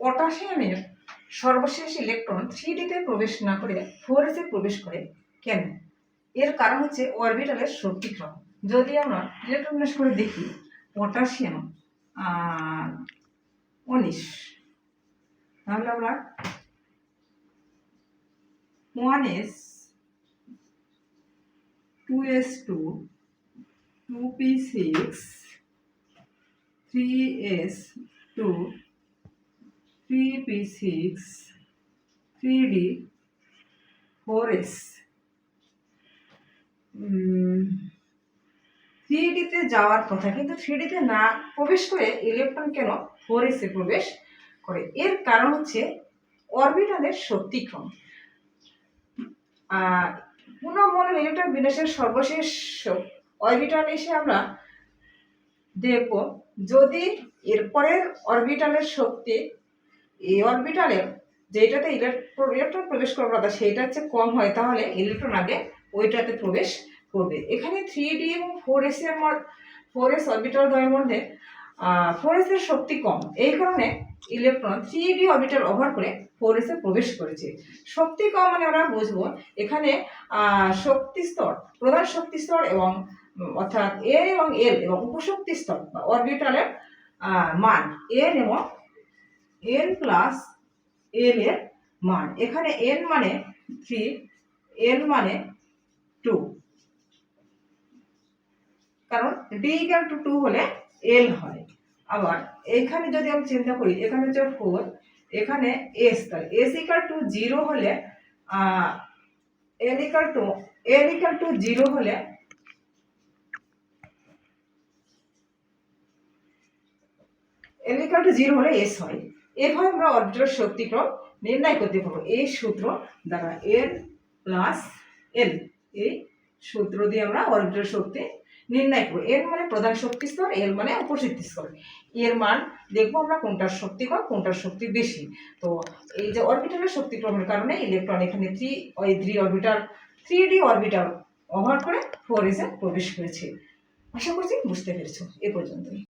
পটাশিয়ামের সর্বশেষ ইলেকট্রন 3D-তে প্রবেশ না করে 4s-এ প্রবেশ করে কেন? এর কারণ হচ্ছে অরবিটালের শক্তিক্রম। যদি আমরা ইলেকট্রন বিন্যাস করে দেখি, পটাশিয়াম 19, তাহলে আমরা 1s 2s2 2p6 3s2 3p6 3d 4s 3D-তে যাওয়ার কথা, কিন্তু 3D-তে না প্রবেশ করে ইলেকট্রন কেন 4s-এ প্রবেশ করে? এর কারণ হচ্ছে অরবিটালের শক্তিক্রম। পুনঃমৌলিক ইলেকট্রন বিন্যাসের সর্বশেষ অরবিটাল এসে আমরা দেখব, যদি এরপরের অরবিটালের শক্তি এই অরবিটালের যেটাতে ইলেকট্রন প্রবেশ করার কথা সেইটা হচ্ছে কম হয়, তাহলে ইলেকট্রন আগে ওইটাতে প্রবেশ করবে। এখানে 3D এবং 4s অরবিটাল দ্বয়ের মধ্যে 4s-এর শক্তি কম, এই কারণে ইলেকট্রন 3D অরবিটাল ওভার করে 4s-এ প্রবেশ করেছে। শক্তি কম মানে আমরা বুঝবো এখানে শক্তি স্তর, প্রধান শক্তি স্তর এবং অর্থাৎ এন এবং এল এবং উপশক্তি স্তর বা অরবিটালের মান এন এবং এন প্লাস এল এর মান। এখানে এন মানে 3, এল মানে 2, কারণ ডি ইকুয়াল টু 2 হলে এল হয়। আবার এখানে যদি আমি চিন্তা করি, এখানে হচ্ছে 4, এখানে এস, তাহলে এস ইকুয়াল টু 0 হলে এল ইকুয়াল টু 0 হলে এল ইকুয়াল টু 0 হলে এস হয়। এভাবে আমরা অরবিটালের শক্তিক্রম নির্ণয় করতে পারবো এই সূত্র দ্বারা, এন প্লাস এল, এই সূত্র দিয়ে আমরা অরবিটালের শক্তি নির্ণয় করবো। এন মানে প্রধান শক্তি স্তর, এল মানে উপশক্তি স্তর। এর মান দেখবো আমরা কোনটার শক্তি কম কোনটার শক্তি বেশি। তো এই যে অরবিটালের শক্তিক্রমের কারণে ইলেকট্রন এখানে 3D অরবিটাল ওভার করে 4s-এ প্রবেশ করেছে। আশা করছি বুঝতে পেরেছো। এ পর্যন্তই।